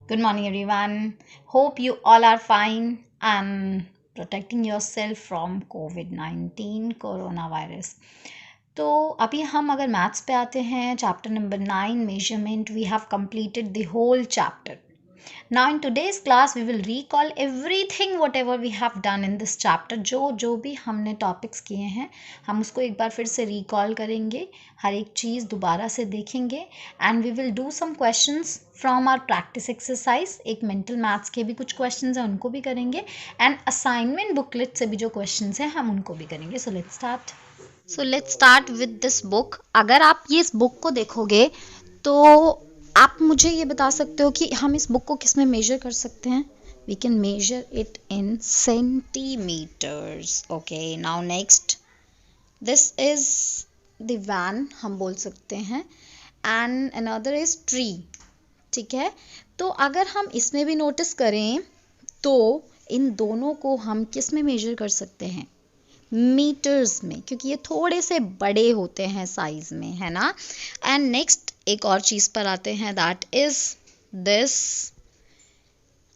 Good morning, everyone. Hope you all are fine and protecting yourself from COVID-19 coronavirus. तो अभी हम अगर maths पे आते हैं chapter number 9 measurement we have completed the whole chapter. Now in today's class we will recall everything whatever we have done in this chapter. जो भी हमने टॉपिक्स किए हैं हम उसको एक बार फिर से रिकॉल करेंगे, हर एक चीज़ दोबारा से देखेंगे and we will do some questions from our practice exercise. एक मेंटल मैथ्स के भी कुछ क्वेश्चंस हैं उनको भी करेंगे एंड असाइनमेंट बुकलेट से भी जो क्वेश्चंस हैं हम उनको भी करेंगे. So let's start with this book. अगर आप ये इस बुक को देखोगे तो आप मुझे ये बता सकते हो कि हम इस बुक को किस में मेजर कर सकते हैं. We can measure it in centimetres. Okay, now next, this is the one हम बोल सकते हैं एंड अनदर इज ट्री. ठीक है, तो अगर हम इसमें भी नोटिस करें तो इन दोनों को हम किस में मेजर कर सकते हैं, मीटर्स में, क्योंकि ये थोड़े से बड़े होते हैं साइज में, है ना. एंड नेक्स्ट एक और चीज़ पर आते हैं, दैट इज दिस.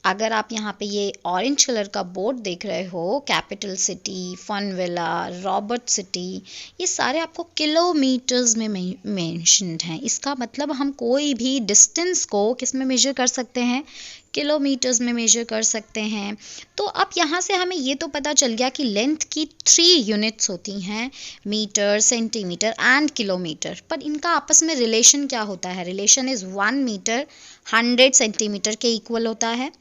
अगर आप यहाँ पे ये ऑरेंज कलर का बोर्ड देख रहे हो, capital city, fun villa, Robert city, ये सारे आपको किलोमीटर्स में मेंशन्ड हैं. इसका मतलब हम कोई भी डिस्टेंस को किस में मेजर कर सकते हैं, किलोमीटर्स में मेजर कर सकते हैं. तो अब यहाँ से हमें ये तो पता चल गया कि लेंथ की 3 यूनिट्स होती हैं, मीटर, सेंटीमीटर एंड किलोमीटर. पर इनका आपस में रिलेशन क्या होता है? रिलेशन इज़ 1 मीटर 100 सेंटीमीटर के इक्वल होता है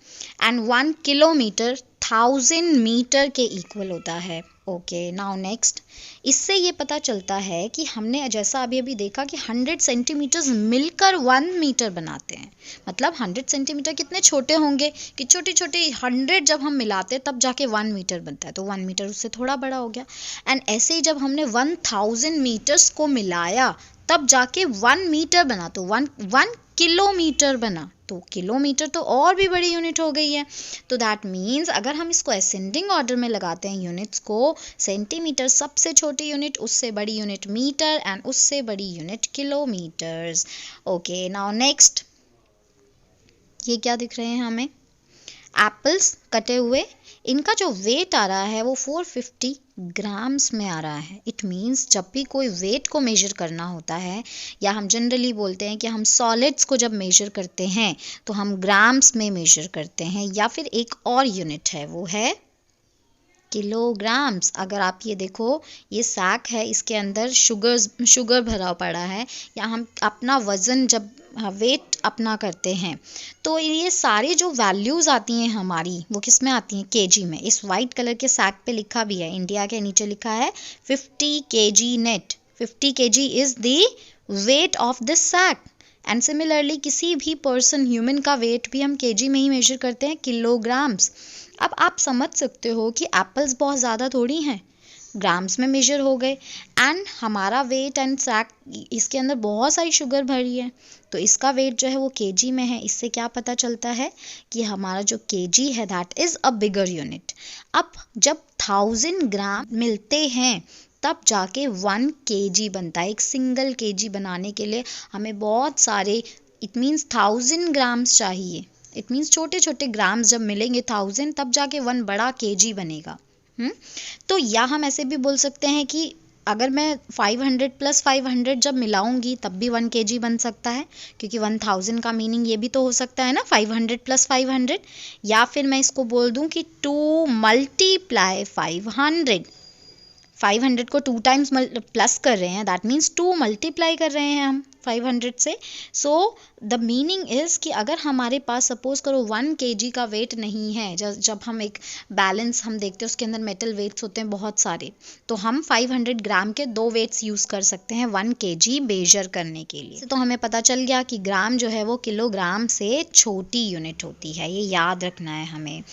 एंड 1 किलोमीटर 1000 मीटर के इक्वल होता है. ओके, नाउ नेक्स्ट, इससे ये पता चलता है कि हमने जैसा अभी देखा कि 100 सेंटीमीटर्स मिलकर 1 मीटर बनाते हैं. मतलब 100 सेंटीमीटर कितने छोटे होंगे कि छोटे छोटे 100 जब हम मिलाते हैं तब जाके 1 मीटर बनता है, तो 1 मीटर उससे थोड़ा बड़ा हो गया. एंड ऐसे ही जब हमने 1000 मीटर्स को मिलाया तब जाके 1 मीटर बना, तो 1 किलोमीटर बना. तो किलोमीटर तो और भी बड़ी यूनिट हो गई है. तो दैट मीन्स अगर हम इसको असेंडिंग ऑर्डर में लगाते हैं यूनिट्स को, सेंटीमीटर सबसे छोटी यूनिट, उससे बड़ी यूनिट मीटर एंड उससे बड़ी unit kilometres. Okay, now next, ये क्या दिख रहे हैं हमें, एप्पल्स कटे हुए. इनका जो वेट आ रहा है वो 450 ग्राम्स में आ रहा है. इट मीन्स जब भी कोई वेट को मेजर करना होता है, या हम जनरली बोलते हैं कि हम सॉलिड्स को जब मेजर करते हैं तो हम ग्राम्स में मेजर करते हैं, या फिर एक और यूनिट है वो है किलोग्राम्स. अगर आप ये देखो, ये सैक है, इसके अंदर शुगर भरा पड़ा है, या हम अपना वज़न जब वेट अपना करते हैं तो ये सारी जो वैल्यूज़ आती हैं हमारी वो किस में आती हैं, केजी में. इस वाइट कलर के सैक पे लिखा भी है, इंडिया के नीचे लिखा है 50 kg net. 50 kg is the weight of this sack. And similarly किसी भी पर्सन, ह्यूमन का वेट भी हम केजी में ही मेजर करते हैं, किलोग्राम्स. अब आप समझ सकते हो कि एप्पल्स बहुत ज़्यादा थोड़ी हैं, ग्राम्स में मेजर हो गए. एंड हमारा वेट एंड सैक, इसके अंदर बहुत सारी शुगर भरी है, तो इसका वेट जो है वो केजी में है. इससे क्या पता चलता है कि हमारा जो केजी है that is a bigger unit. अब जब 1000 ग्राम मिलते हैं तब जाके 1 kg बनता है. एक सिंगल केजी बनाने के लिए हमें बहुत सारे, इट मीन्स 1000 ग्राम्स चाहिए. इट मीन्स छोटे छोटे ग्राम्स जब मिलेंगे 1000 तब जाके 1 बड़ा केजी बनेगा. तो या हम ऐसे भी बोल सकते हैं कि अगर मैं 500 + 500 जब मिलाऊंगी तब भी 1 kg बन सकता है, क्योंकि 1000 का मीनिंग ये भी तो हो सकता है ना, 500 + 500. या फिर मैं इसको बोल दूं कि 2 × 500. 500 को 2 टाइम्स प्लस कर रहे हैं, दैट मीन्स 2 मल्टीप्लाई कर रहे हैं हम 500 से. सो द मीनिंग इज़ कि अगर हमारे पास सपोज करो 1 kg का वेट नहीं है, जब हम एक बैलेंस हम देखते हैं उसके अंदर मेटल वेट्स होते हैं बहुत सारे, तो हम 500 ग्राम के 2 वेट्स यूज़ कर सकते हैं 1 kg मेजर करने के लिए. तो हमें पता चल गया कि ग्राम जो है वो किलोग्राम से छोटी यूनिट होती है, ये याद रखना है हमें.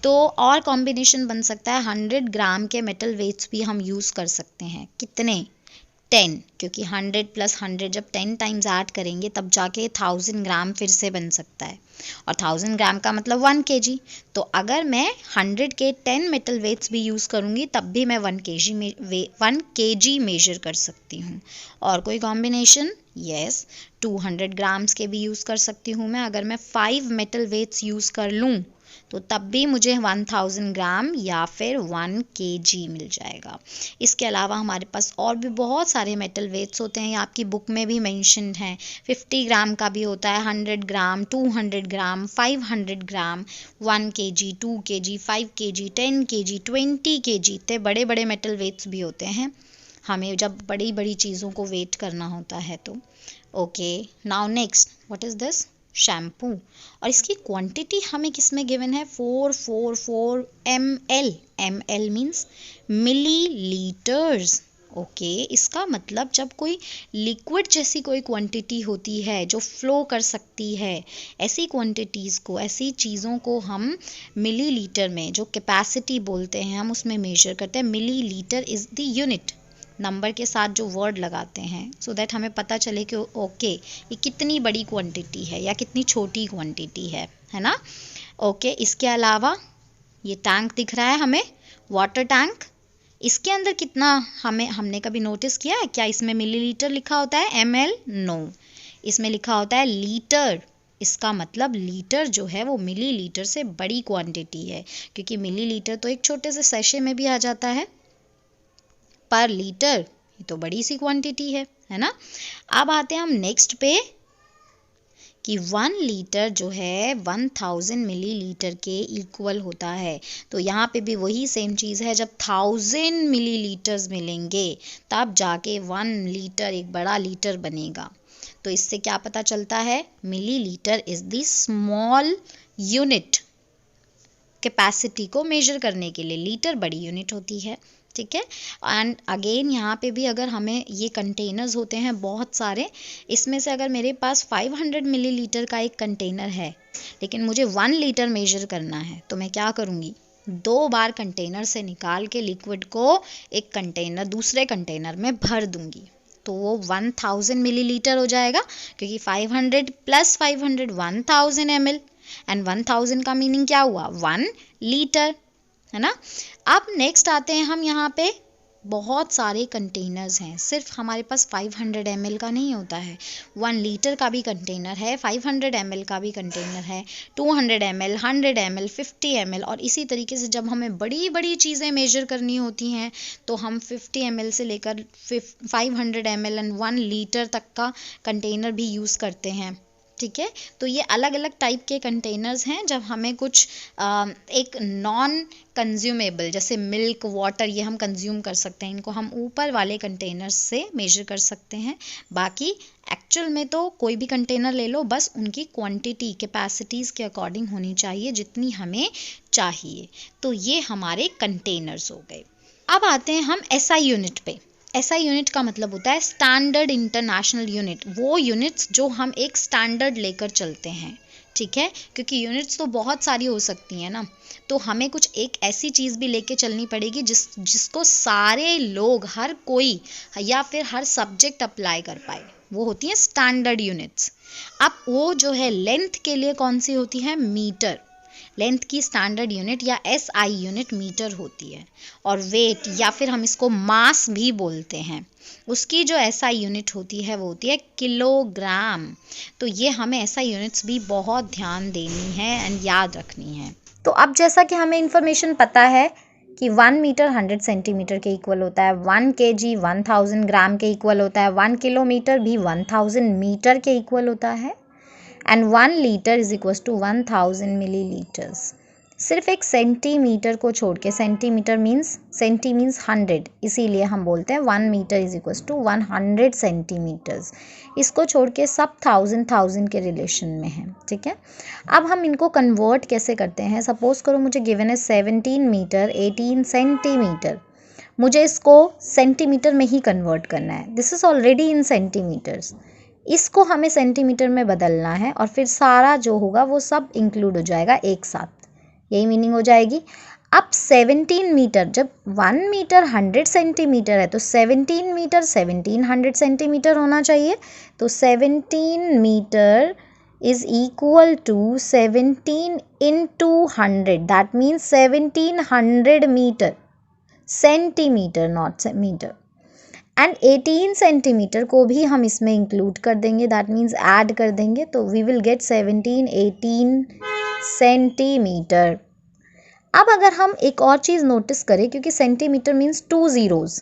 तो और कॉम्बिनेशन बन सकता है, 100 ग्राम के मेटल वेट्स भी हम यूज़ कर सकते हैं. कितने? 10, क्योंकि 100 + 100 जब 10 टाइम्स ऐड करेंगे तब जाके 1000 ग्राम फिर से बन सकता है, और 1000 ग्राम का मतलब 1 kg। तो अगर मैं 100 के 10 मेटल वेट्स भी यूज़ करूँगी तब भी मैं 1 kg मेजर कर सकती हूँ। और कोई कॉम्बिनेशन? यस, 200 ग्राम्स के भी यूज़ कर सकती हूँ मैं। अगर मैं 5 मेटल वेट्स यूज़ कर लूँ तो तब भी मुझे 1000 ग्राम या फिर 1 kg मिल जाएगा। इसके अलावा हमारे पास और भी बहुत सारे मेटल वेट्स होते हैं, ये आपकी बुक में भी मेंशन्ड हैं। 50 ग्राम का भी होता है, 100 ग्राम, 200 ग्राम, 500 ग्राम, 1 kg, 2 kg, 5 kg, 10 kg, 20 kg, इतने बड़े बड़े मेटल वेट्स भी होते हैं हमें जब बड़ी बड़ी चीज़ों को वेट करना होता है तो। Okay, now next, what is this? Shampoo. और इसकी क्वांटिटी हमें किस में गिवन है? 444 ml। ml means millilitres. Okay, इसका मतलब जब कोई लिक्विड जैसी कोई क्वांटिटी होती है जो फ्लो कर सकती है, ऐसी क्वांटिटीज़ को, ऐसी चीज़ों को हम मिलीलीटर में, जो कैपेसिटी बोलते हैं, हम उसमें मेजर करते हैं। Millilitre is the unit, number के साथ जो वर्ड लगाते हैं, सो दैट हमें पता चले कि ओके ये कितनी बड़ी क्वांटिटी है या कितनी छोटी क्वांटिटी है ना। ओके, इसके अलावा ये टैंक दिख रहा है हमें, वाटर टैंक। इसके अंदर कितना हमने कभी नोटिस किया है क्या? इसमें मिलीलीटर लिखा होता है, ml? नो, इसमें लिखा होता है लीटर। इसका मतलब लीटर जो है वो मिलीलीटर से बड़ी क्वांटिटी है, क्योंकि मिलीलीटर तो एक छोटे से सैशे में भी आ जाता है, पर लीटर ये तो बड़ी सी क्वांटिटी है ना। अब आते हैं हम नेक्स्ट पे कि 1 लीटर जो है 1000 मिलीलीटर के इक्वल होता है। तो यहाँ पे भी वही सेम चीज़ है, जब 1000 मिलीलीटर्स मिलेंगे तब जाके 1 लीटर एक बड़ा लीटर बनेगा। तो इससे क्या पता चलता है? Millilitre is the small unit capacity को मेजर करने के लिए, लीटर बड़ी यूनिट होती है, ठीक है। एंड अगेन यहाँ पे भी अगर हमें ये कंटेनर्स होते हैं बहुत सारे, इसमें से अगर मेरे पास 500 मिलीलीटर का एक कंटेनर है लेकिन मुझे 1 लीटर मेजर करना है, तो मैं क्या करूँगी? 2 बार कंटेनर से निकाल के लिक्विड को एक कंटेनर दूसरे कंटेनर में भर दूँगी, तो वो 1000 मिलीलीटर हो जाएगा, क्योंकि 500 + 500 1000 ml, एंड 1000 का मीनिंग क्या हुआ? 1 लीटर, है ना। अब नेक्स्ट आते हैं हम यहाँ पे, बहुत सारे कंटेनर्स हैं, सिर्फ हमारे पास 500 ml का नहीं होता है, 1 लीटर का भी कंटेनर है, 500 ml का भी कंटेनर है, 200 ml, 100 ml, 50 ml, और इसी तरीके से जब हमें बड़ी बड़ी चीज़ें मेजर करनी होती हैं तो हम 50 ml से लेकर 500 ml एंड 1 लीटर तक का कंटेनर भी यूज़ करते हैं, ठीक है। तो ये अलग अलग टाइप के कंटेनर्स हैं, जब हमें कुछ एक नॉन कंज्यूमेबल जैसे मिल्क, वाटर, ये हम कंज्यूम कर सकते हैं, इनको हम ऊपर वाले कंटेनर्स से मेजर कर सकते हैं। बाकी एक्चुअल में तो कोई भी कंटेनर ले लो, बस उनकी क्वांटिटी कैपेसिटीज़ के अकॉर्डिंग होनी चाहिए जितनी हमें चाहिए। तो ये हमारे कंटेनर्स हो गए। अब आते हैं हम SI यूनिट पे। SI यूनिट का मतलब होता है स्टैंडर्ड इंटरनेशनल यूनिट, वो यूनिट्स जो हम एक स्टैंडर्ड लेकर चलते हैं, ठीक है। क्योंकि यूनिट्स तो बहुत सारी हो सकती हैं ना, तो हमें कुछ एक ऐसी चीज़ भी लेके चलनी पड़ेगी जिसको सारे लोग, हर कोई या फिर हर सब्जेक्ट अप्लाई कर पाए, वो होती है स्टैंडर्ड यूनिट्स। अब वो जो है लेंथ के लिए कौन सी होती है? मीटर। लेंथ की स्टैंडर्ड यूनिट या SI यूनिट मीटर होती है। और वेट या फिर हम इसको मास भी बोलते हैं, उसकी जो SI यूनिट होती है वो होती है किलोग्राम। तो ये हमें SI यूनिट्स भी बहुत ध्यान देनी है एंड याद रखनी है। तो अब जैसा कि हमें इंफॉर्मेशन पता है कि 1 मीटर 100 सेंटीमीटर के इक्वल होता है, 1 kg 1000 ग्राम के इक्वल होता है, 1 किलोमीटर भी 1000 मीटर के इक्वल होता है, and 1 litre is equal to 1000 millilitres. सिर्फ एक सेंटीमीटर को छोड़ के, सेंटीमीटर मीन्स 100, इसीलिए हम बोलते हैं 1 metre is equal to 100 centimetres. इसको छोड़ के सब 1000 के रिलेशन में है, ठीक है। अब हम इनको कन्वर्ट कैसे करते हैं? सपोज करो मुझे गिवन है 17 मीटर 18 सेंटीमीटर, मुझे इसको सेंटीमीटर में ही कन्वर्ट करना है। This is already in centimetres, इसको हमें सेंटीमीटर में बदलना है और फिर सारा जो होगा वो सब इंक्लूड हो जाएगा एक साथ, यही मीनिंग हो जाएगी। अब 17 मीटर, जब 1 मीटर 100 सेंटीमीटर है तो 17 मीटर 1700 सेंटीमीटर होना चाहिए। तो 17 metre is equal to 17 into 100, that means 1700 meter, centimetre not metre. And 18 centimetre को भी हम इसमें इंक्लूड कर देंगे, दैट मीन्स ऐड कर देंगे, तो वी विल गेट 18 सेंटीमीटर। अब अगर हम एक और चीज़ नोटिस करें, क्योंकि सेंटीमीटर मीन्स 2 zeros,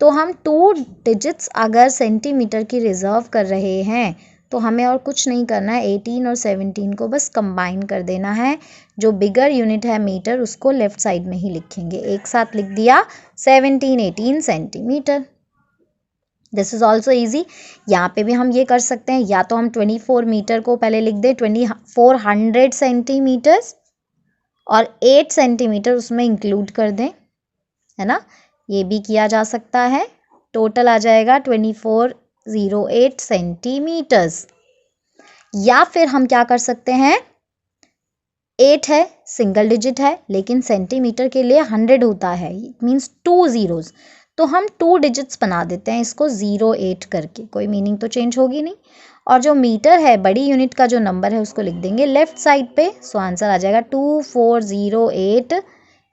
तो हम 2 डिजिट्स अगर सेंटीमीटर की रिजर्व कर रहे हैं तो हमें और कुछ नहीं करना है, 18 और 17 को बस कंबाइन कर देना है। जो बिगर यूनिट है मीटर, उसको लेफ्ट साइड में ही लिखेंगे। एक साथ लिख दिया 18 centimetre. This is also easy. यहाँ पे भी हम ये कर सकते हैं, या तो हम 24 मीटर को पहले लिख दें 2400 सेंटीमीटर्स और 8 सेंटीमीटर उसमें इंक्लूड कर दें, है ना, ये भी किया जा सकता है। टोटल आ जाएगा 2408 सेंटीमीटर्स। या फिर हम क्या कर सकते हैं, 8 है, सिंगल डिजिट है, लेकिन सेंटीमीटर के लिए 100 होता है, इट मीन्स 2 zeros, तो हम 2 डिजिट्स बना देते हैं इसको 08 करके, कोई मीनिंग तो चेंज होगी नहीं। और जो मीटर है, बड़ी यूनिट का जो नंबर है, उसको लिख देंगे लेफ्ट साइड पे। सो आंसर आ जाएगा 2408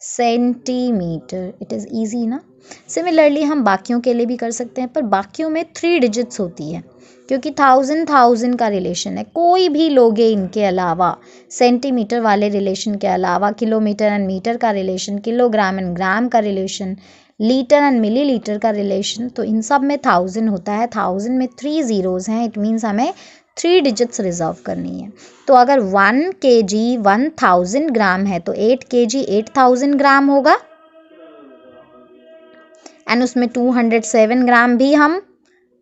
सेंटीमीटर। इट इज़ ईजी ना। सिमिलरली हम बाकियों के लिए भी कर सकते हैं, पर बाकियों में 3 डिजिट्स होती है, क्योंकि 1000 का रिलेशन है। कोई भी लोगे इनके अलावा, सेंटीमीटर वाले रिलेशन के अलावा, किलोमीटर एंड मीटर का रिलेशन, किलोग्राम एंड ग्राम का रिलेशन, लीटर एंड मिलीलीटर का रिलेशन, तो इन सब में 1000 होता है। 1000 में 3 zeros हैं, इट मीन्स हमें 3 डिजिट्स रिजर्व करनी है। तो अगर 1 kg 1000 ग्राम है तो 8 kg 8000 ग्राम होगा, एंड उसमें 207 ग्राम भी हम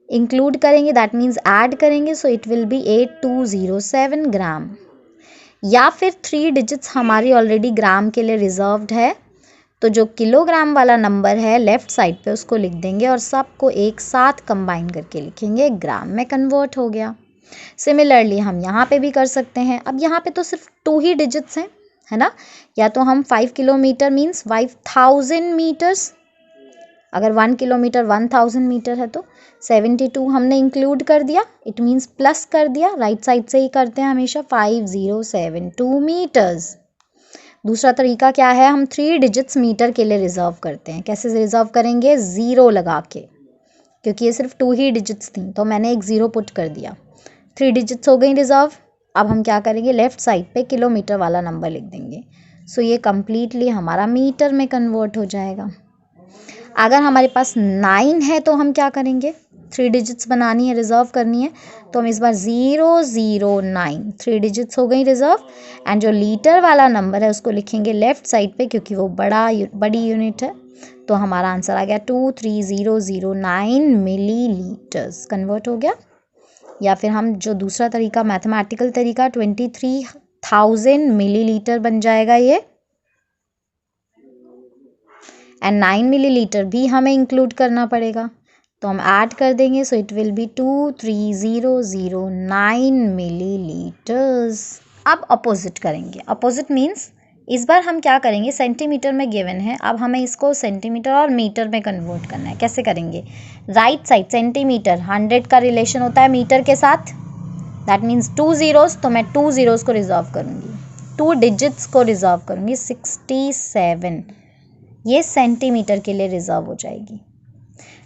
इंक्लूड करेंगे, दैट मीन्स ऐड करेंगे, सो इट विल बी 8207 ग्राम। या फिर 3 डिजिट्स हमारी ऑलरेडी ग्राम के लिए रिजर्व्ड है, तो जो किलोग्राम वाला नंबर है लेफ्ट साइड पे उसको लिख देंगे और सबको एक साथ कंबाइन करके लिखेंगे, ग्राम में कन्वर्ट हो गया। सिमिलरली हम यहाँ पे भी कर सकते हैं। अब यहाँ पे तो सिर्फ 2 ही डिजिट्स हैं, है ना। या तो हम 5 किलोमीटर मीन्स 5000 मीटर्स, अगर 1 किलोमीटर 1000 मीटर है तो 72 हमने इंक्लूड कर दिया, इट मीन्स प्लस कर दिया, राइट साइड से ही करते हैं हमेशा, 5072 मीटर्स। दूसरा तरीका क्या है, हम 3 डिजिट्स मीटर के लिए रिजर्व करते हैं। कैसे रिजर्व करेंगे, 0 लगा के, क्योंकि ये सिर्फ 2 ही डिजिट्स थी तो मैंने एक 0 पुट कर दिया। 3 डिजिट्स हो गई रिजर्व। अब हम क्या करेंगे, लेफ्ट साइड पे किलोमीटर वाला नंबर लिख देंगे। सो ये कम्प्लीटली हमारा मीटर में कन्वर्ट हो जाएगा। अगर हमारे पास 9 है तो हम क्या करेंगे, 3 डिजिट्स बनानी है, रिजर्व करनी है, तो हम इस बार 009, 3 डिजिट्स हो गई रिजर्व, एंड जो लीटर वाला नंबर है उसको लिखेंगे लेफ्ट साइड पे, क्योंकि वो बड़ी यूनिट है। तो हमारा आंसर आ गया 23009 मिलीलीटर्स, कन्वर्ट हो गया। या फिर हम जो दूसरा तरीका, मैथमेटिकल तरीका, 23000 मिलीलीटर बन जाएगा ये, एंड 9 मिलीलीटर भी हमें इंक्लूड करना पड़ेगा, तो हम ऐड कर देंगे, so it will be 23009 millilitres. अब अपोजिट करेंगे। अपोजिट मीन्स इस बार हम क्या करेंगे, सेंटीमीटर में गिवन है, अब हमें इसको सेंटीमीटर और मीटर में कन्वर्ट करना है। कैसे करेंगे, राइट साइड सेंटीमीटर 100 का रिलेशन होता है मीटर के साथ, दैट मीन्स 2 zeros, तो मैं 2 zeros को रिजर्व करूँगी, 2 डिजिट्स को रिजर्व करूँगी, 67, ये सेंटीमीटर के लिए रिजर्व हो जाएगी।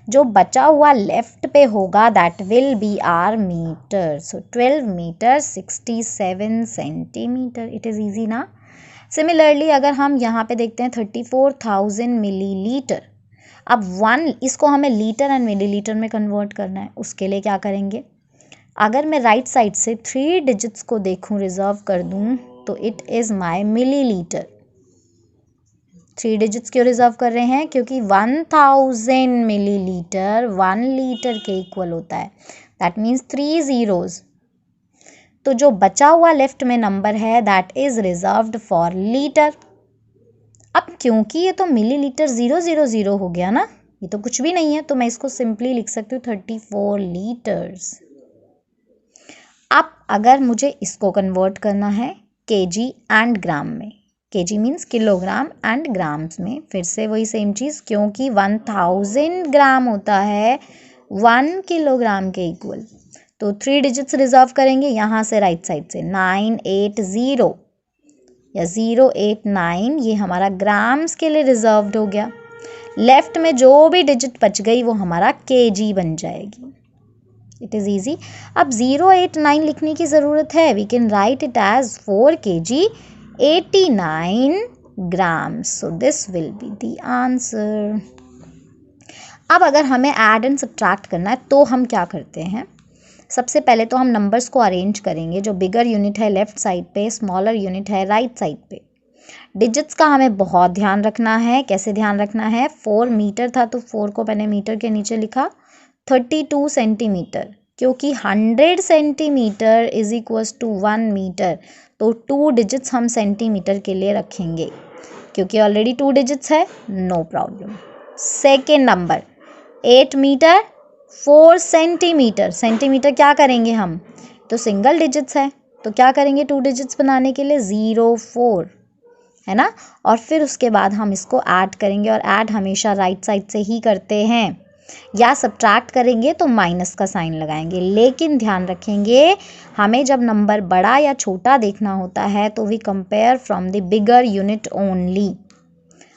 जो बचा हुआ लेफ्ट पे होगा that will be our metre, so 12 metre 67 centimetre. It is easy ना। सिमिलरली अगर हम यहाँ पे देखते हैं 34,000 मिलीलीटर, अब 1 इसको हमें लीटर एंड मिलीलीटर में कन्वर्ट करना है। उसके लिए क्या करेंगे, अगर मैं राइट साइड से 3 डिजिट्स को देखूँ, रिजर्व कर दूँ, तो it is my millilitre. 3 digits क्यों रिजर्व कर रहे हैं, क्योंकि 1000 मिलीलीटर 1 लीटर के इक्वल होता है, दैट मीन्स 3 zeros। तो जो बचा हुआ लेफ्ट में नंबर है that is reserved for litre. अब क्योंकि ये तो मिलीलीटर 000 हो गया ना, ये तो कुछ भी नहीं है, तो मैं इसको सिंपली लिख सकती हूँ 34 लीटर्स। अब अगर मुझे इसको कन्वर्ट करना है केजी एंड ग्राम में, KG means kilogram and grams में फिर से वही सेम चीज़, क्योंकि 1000 ग्राम होता है 1 किलोग्राम के इक्वल। तो 3 डिजिट्स रिजर्व करेंगे यहाँ से राइट साइड से 980 या 089, ये हमारा ग्राम्स के लिए रिजर्व्ड हो गया। लेफ्ट में जो भी डिजिट बच गई वो हमारा केजी बन जाएगी। It is easy. अब 089 लिखने की ज़रूरत है, we can write it as 4 kg 89 grams. So this will be the answer. अब अगर हमें ऐड एंड सब्ट्रैक्ट करना है तो हम क्या करते हैं, सबसे पहले तो हम नंबर्स को अरेंज करेंगे। जो बिगर यूनिट है लेफ़्ट साइड पे, स्मॉलर यूनिट है राइट साइड पे। डिजिट्स का हमें बहुत ध्यान रखना है। कैसे ध्यान रखना है, 4 मीटर था तो 4 को मैंने मीटर के नीचे लिखा, 32 सेंटीमीटर, क्योंकि 100 centimetre is equals to 1 metre, तो 2 डिजिट्स हम सेंटीमीटर के लिए रखेंगे, क्योंकि ऑलरेडी 2 डिजिट्स है, no problem. Second number 8 metre 4 centimetre, centimetre क्या करेंगे हम, तो सिंगल डिजिट्स है, तो क्या करेंगे 2 डिजिट्स बनाने के लिए 04, है ना। और फिर उसके बाद हम इसको ऐड करेंगे, और ऐड हमेशा राइट साइड से ही करते हैं, या सब्ट्रैक्ट करेंगे तो माइनस का साइन लगाएंगे। लेकिन ध्यान रखेंगे, हमें जब नंबर बड़ा या छोटा देखना होता है तो we compare from the bigger unit only.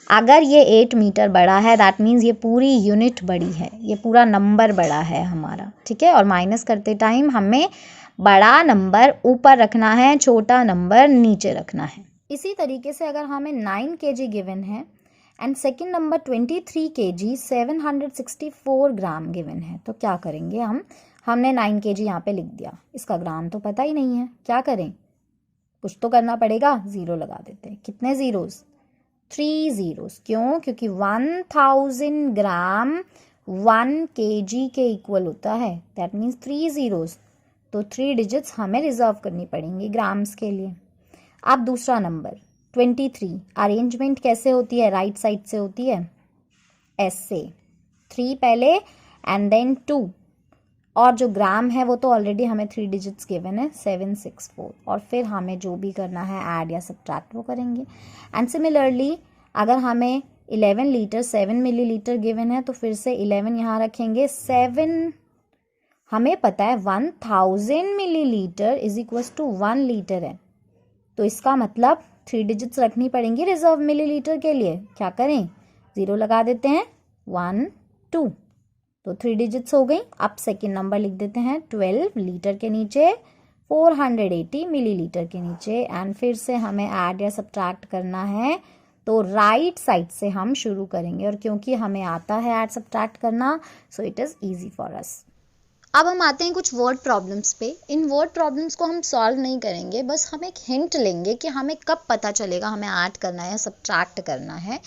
अगर ये 8 मीटर बड़ा है दैट मीन्स ये पूरी यूनिट बड़ी है, ये पूरा नंबर बड़ा है हमारा, ठीक है। और माइनस करते टाइम हमें बड़ा नंबर ऊपर रखना है, छोटा नंबर नीचे रखना है। इसी तरीके से अगर हमें 9 kg गिवन है and second number 23 kg 764 gram given है, तो क्या करेंगे हमने 9 kg यहाँ पे लिख दिया, इसका ग्राम तो पता ही नहीं है, क्या करें, कुछ तो करना पड़ेगा, 0 लगा देते हैं। कितने ज़ीरोस, 3 ज़ीरोस, क्यों, क्योंकि 1000 ग्राम 1 kg के इक्वल होता है, दैट मीन्स 3 ज़ीरोस, तो 3 डिजिट्स हमें रिजर्व करनी पड़ेंगी ग्राम्स के लिए। अब दूसरा नंबर 23, अरेंजमेंट कैसे होती है, राइट साइड से होती है, ऐसे 3 पहले एंड देन 2, और जो ग्राम है वो तो ऑलरेडी हमें 3 डिजिट्स गिवन है 764, और फिर हमें जो भी करना है ऐड या सब्ट्रैक्ट वो करेंगे। एंड सिमिलरली अगर हमें 11 लीटर 7 मिलीलीटर गिवन है तो फिर से 11 यहाँ रखेंगे, 7 हमें पता है 1000 millilitre is equal to 1 litre है, तो इसका मतलब 3 डिजिट्स रखनी पड़ेंगी रिजर्व मिलीलीटर के लिए, क्या करें 0 लगा देते हैं, 1 2, तो 3 डिजिट्स हो गई। अब सेकेंड नंबर लिख देते हैं 12 लीटर के नीचे 480 मिलीलीटर के नीचे, एंड फिर से हमें ऐड या सब्ट्रैक्ट करना है तो राइट साइड से हम शुरू करेंगे, और क्योंकि हमें आता है ऐड सब्ट्रैक्ट करना so it is easy for us. अब हम आते हैं कुछ वर्ड प्रॉब्लम्स पे। इन वर्ड प्रॉब्लम्स को हम सॉल्व नहीं करेंगे, बस हम एक हिंट लेंगे कि हमें कब पता चलेगा हमें ऐड करना है या सब्ट्रैक्ट करना है।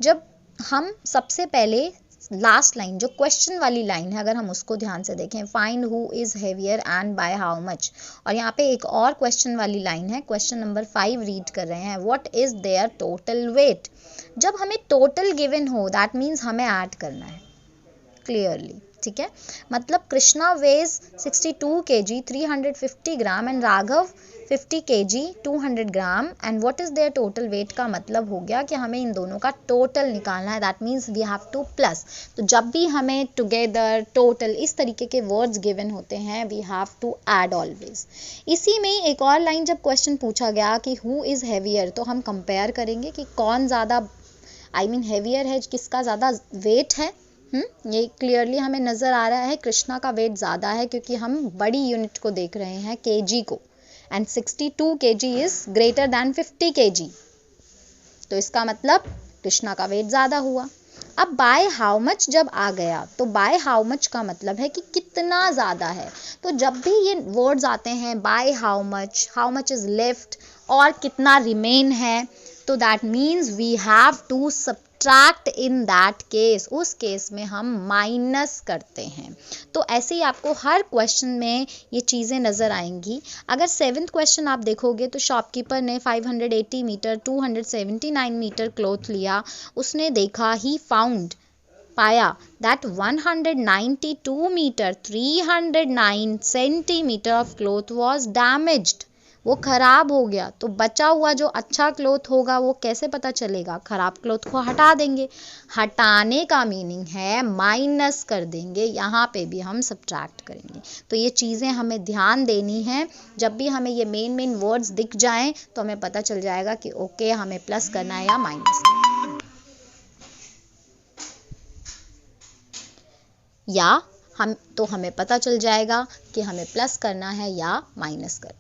जब हम सबसे पहले लास्ट लाइन जो क्वेश्चन वाली लाइन है अगर हम उसको ध्यान से देखें, find who is heavier and bye how much, और यहाँ पे एक और क्वेश्चन वाली लाइन है, क्वेश्चन नंबर 5 रीड कर रहे हैं, what is there total weight. जब हमें टोटल गिवन हो दैट मीन्स हमें ऐड करना है क्लियरली, ठीक है। मतलब Krishna weighs 62 kg 350 gram and Raghav 50 kg 200 gram, and what is there total weight का मतलब हो गया कि हमें इन दोनों का टोटल निकालना है, that means we have to plus. तो जब भी हमें टुगेदर, टोटल, इस तरीके के वर्ड्स गिवन होते हैं we have to add always. इसी में एक और लाइन जब क्वेश्चन पूछा गया कि हु इज़ हैवियर, तो हम कंपेयर करेंगे कि कौन ज़्यादा हैवियर है, किसका ज़्यादा वेट है। ये क्लियरली हमें नज़र आ रहा है कृष्णा का वेट ज़्यादा है, क्योंकि हम बड़ी यूनिट को देख रहे हैं केजी को, and 62 kg is greater than 50 kg, तो इसका मतलब कृष्णा का वेट ज़्यादा हुआ। अब बाय हाउ मच जब आ गया तो बाय हाउ मच का मतलब है कि कितना ज़्यादा है। तो जब भी ये वर्ड्स आते हैं by how much is left, और कितना रिमेन है, तो that means we have to subtract in that case, उस केस में हम माइनस करते हैं। तो ऐसे ही आपको हर क्वेश्चन में ये चीज़ें नज़र आएंगी। अगर 7th क्वेश्चन आप देखोगे तो शॉपकीपर ने 580 मीटर 279 मीटर क्लॉथ लिया, उसने देखा ही फाउंड पाया that 192 metre 309 centimetre of cloth was damaged. वो खराब हो गया, तो बचा हुआ जो अच्छा क्लॉथ होगा वो कैसे पता चलेगा? खराब क्लॉथ को हटा देंगे। हटाने का मीनिंग है माइनस कर देंगे, यहाँ पे भी हम सब्ट्रैक्ट करेंगे। तो ये चीज़ें हमें ध्यान देनी है। जब भी हमें ये मेन वर्ड्स दिख जाएं तो हमें पता चल जाएगा कि ओके हमें प्लस करना है या माइनस करना है। या हमें पता चल जाएगा कि हमें प्लस करना है या माइनस करना है।